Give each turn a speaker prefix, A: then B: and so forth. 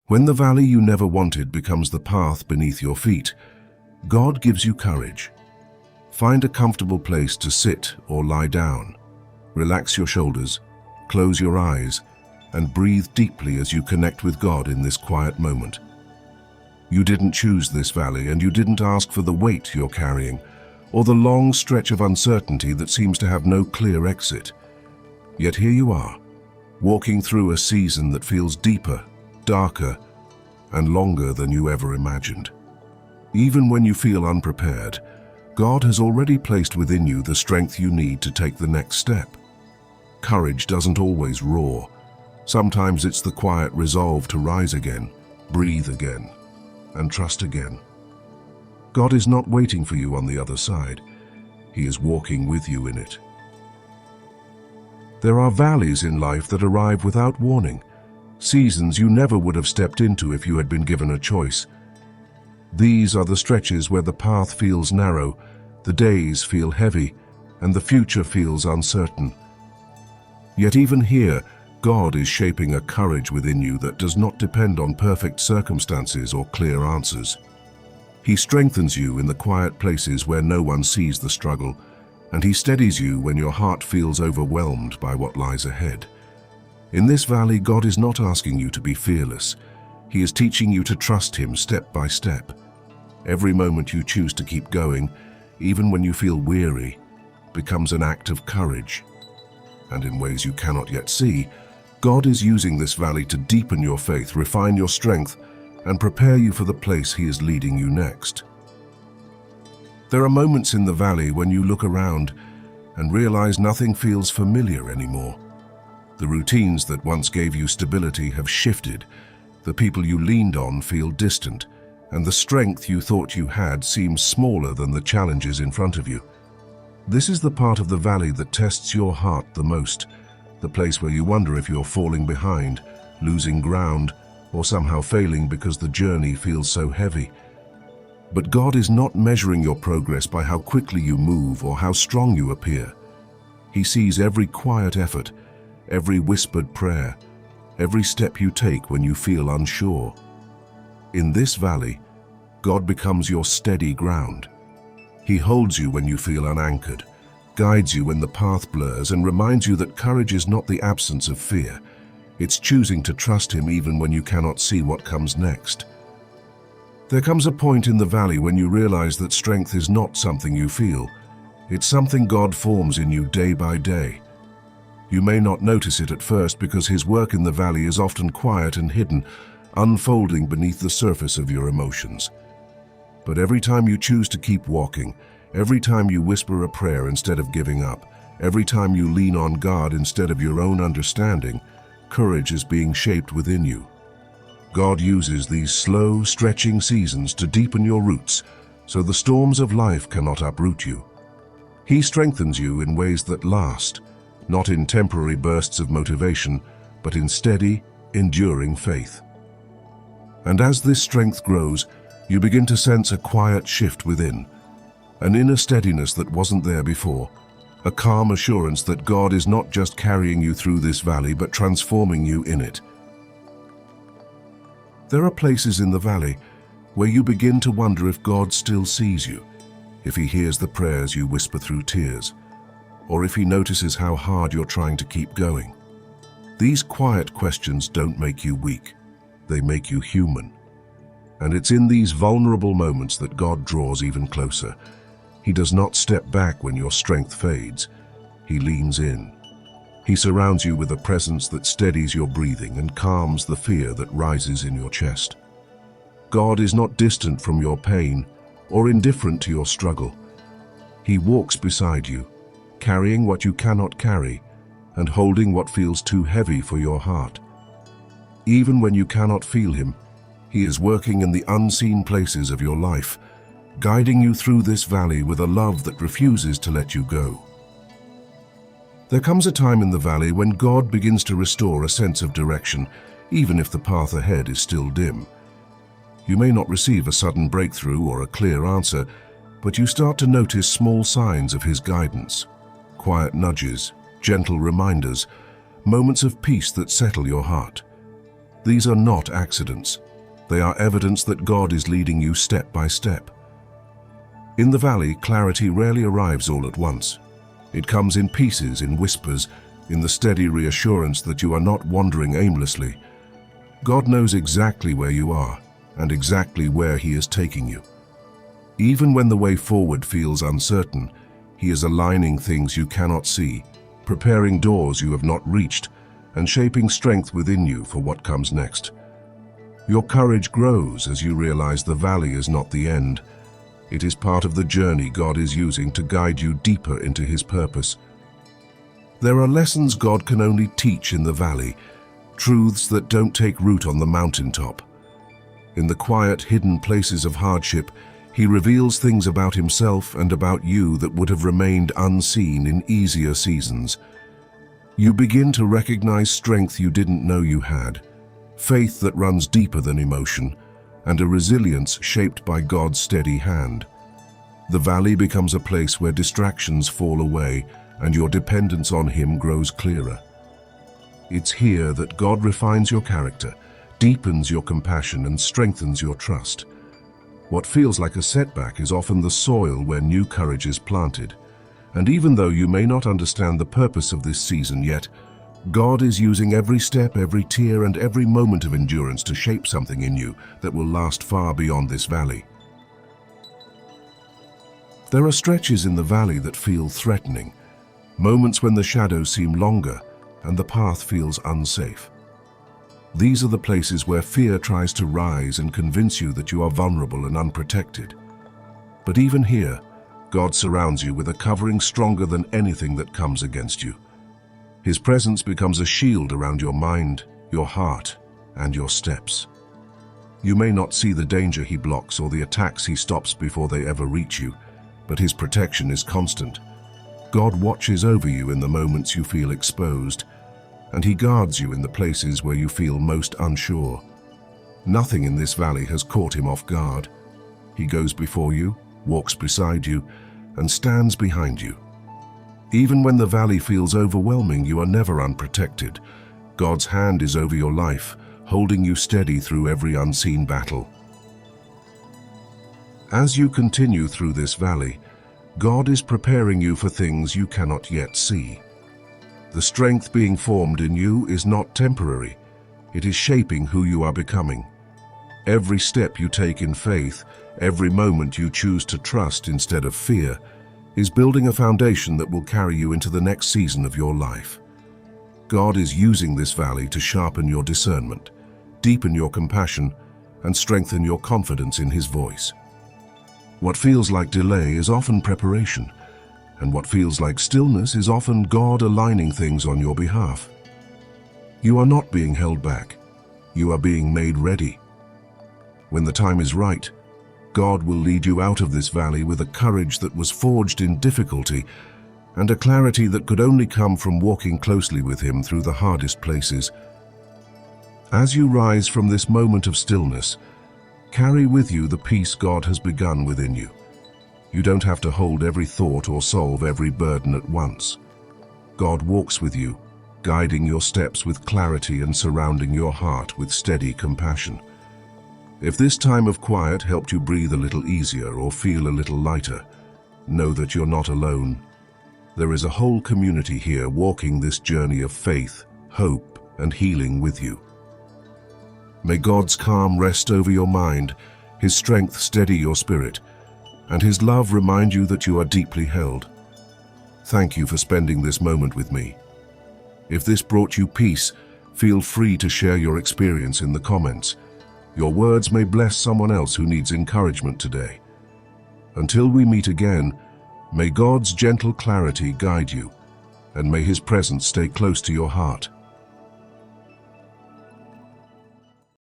A: When the valley you never wanted becomes the path beneath your feet, God gives you courage. Find a comfortable place to sit or lie down. Relax your shoulders, close your eyes, and breathe deeply as you connect with God in this quiet moment. You didn't choose this valley, and you didn't ask for the weight you're carrying, or the long stretch of uncertainty that seems to have no clear exit. Yet here you are, walking through a season that feels deeper, darker, and longer than you ever imagined. Even when you feel unprepared, God has already placed within you the strength you need to take the next step. Courage doesn't always roar. Sometimes it's the quiet resolve to rise again, breathe again, and trust again. God is not waiting for you on the other side. He is walking with you in it. There are valleys in life that arrive without warning, seasons you never would have stepped into if you had been given a choice. These are the stretches where the path feels narrow, the days feel heavy, and the future feels uncertain. Yet even here, God is shaping a courage within you that does not depend on perfect circumstances or clear answers. He strengthens you in the quiet places where no one sees the struggle, and He steadies you when your heart feels overwhelmed by what lies ahead. In this valley, God is not asking you to be fearless. He is teaching you to trust Him step by step. Every moment you choose to keep going, even when you feel weary, becomes an act of courage. And in ways you cannot yet see, God is using this valley to deepen your faith, refine your strength, and prepare you for the place He is leading you next. There are moments in the valley when you look around and realize nothing feels familiar anymore. The routines that once gave you stability have shifted, the people you leaned on feel distant, and the strength you thought you had seems smaller than the challenges in front of you. This is the part of the valley that tests your heart the most, the place where you wonder if you're falling behind, losing ground, or somehow failing because the journey feels so heavy. But God is not measuring your progress by how quickly you move or how strong you appear. He sees every quiet effort, every whispered prayer, every step you take when you feel unsure. In this valley, God becomes your steady ground. He holds you when you feel unanchored, guides you when the path blurs, and reminds you that courage is not the absence of fear. It's choosing to trust Him even when you cannot see what comes next. There comes a point in the valley when you realize that strength is not something you feel. It's something God forms in you day by day. You may not notice it at first because His work in the valley is often quiet and hidden, unfolding beneath the surface of your emotions. But every time you choose to keep walking, every time you whisper a prayer instead of giving up, every time you lean on God instead of your own understanding, courage is being shaped within you. God uses these slow, stretching seasons to deepen your roots, so the storms of life cannot uproot you. He strengthens you in ways that last, not in temporary bursts of motivation, but in steady, enduring faith. And as this strength grows, you begin to sense a quiet shift within, an inner steadiness that wasn't there before, a calm assurance that God is not just carrying you through this valley, but transforming you in it. There are places in the valley where you begin to wonder if God still sees you, if He hears the prayers you whisper through tears, or if He notices how hard you're trying to keep going. These quiet questions don't make you weak, they make you human. And it's in these vulnerable moments that God draws even closer. He does not step back when your strength fades. He leans in. He surrounds you with a presence that steadies your breathing and calms the fear that rises in your chest. God is not distant from your pain or indifferent to your struggle. He walks beside you, carrying what you cannot carry and holding what feels too heavy for your heart. Even when you cannot feel Him, He is working in the unseen places of your life, guiding you through this valley with a love that refuses to let you go. There comes a time in the valley when God begins to restore a sense of direction, even if the path ahead is still dim. You may not receive a sudden breakthrough or a clear answer, but you start to notice small signs of His guidance, quiet nudges, gentle reminders, moments of peace that settle your heart. These are not accidents. They are evidence that God is leading you step by step. In the valley, clarity rarely arrives all at once. It comes in pieces, in whispers, in the steady reassurance that you are not wandering aimlessly. God knows exactly where you are and exactly where He is taking you. Even when the way forward feels uncertain, He is aligning things you cannot see, preparing doors you have not reached, and shaping strength within you for what comes next. Your courage grows as you realize the valley is not the end. It is part of the journey God is using to guide you deeper into His purpose. There are lessons God can only teach in the valley, truths that don't take root on the mountaintop. In the quiet, hidden places of hardship, He reveals things about Himself and about you that would have remained unseen in easier seasons. You begin to recognize strength you didn't know you had, faith that runs deeper than emotion, and a resilience shaped by God's steady hand. The valley becomes a place where distractions fall away and your dependence on Him grows clearer. It's here that God refines your character, deepens your compassion, and strengthens your trust. What feels like a setback is often the soil where new courage is planted. And even though you may not understand the purpose of this season yet, God is using every step, every tear, and every moment of endurance to shape something in you that will last far beyond this valley. There are stretches in the valley that feel threatening, moments when the shadows seem longer and the path feels unsafe. These are the places where fear tries to rise and convince you that you are vulnerable and unprotected. But even here, God surrounds you with a covering stronger than anything that comes against you. His presence becomes a shield around your mind, your heart, and your steps. You may not see the danger He blocks or the attacks He stops before they ever reach you, but His protection is constant. God watches over you in the moments you feel exposed, and He guards you in the places where you feel most unsure. Nothing in this valley has caught Him off guard. He goes before you, walks beside you, and stands behind you. Even when the valley feels overwhelming, you are never unprotected. God's hand is over your life, holding you steady through every unseen battle. As you continue through this valley, God is preparing you for things you cannot yet see. The strength being formed in you is not temporary. It is shaping who you are becoming. Every step you take in faith, every moment you choose to trust instead of fear, is building a foundation that will carry you into the next season of your life. God is using this valley to sharpen your discernment, deepen your compassion, and strengthen your confidence in His voice. What feels like delay is often preparation, and what feels like stillness is often God aligning things on your behalf. You are not being held back. You are being made ready. When the time is right, God will lead you out of this valley with a courage that was forged in difficulty and a clarity that could only come from walking closely with Him through the hardest places. As you rise from this moment of stillness, carry with you the peace God has begun within you. You don't have to hold every thought or solve every burden at once. God walks with you, guiding your steps with clarity and surrounding your heart with steady compassion. If this time of quiet helped you breathe a little easier or feel a little lighter, know that you're not alone. There is a whole community here walking this journey of faith, hope, and healing with you. May God's calm rest over your mind, His strength steady your spirit, and His love remind you that you are deeply held. Thank you for spending this moment with me. If this brought you peace, feel free to share your experience in the comments. Your words may bless someone else who needs encouragement today. Until we meet again, may God's gentle clarity guide you, and may His presence stay close to your heart.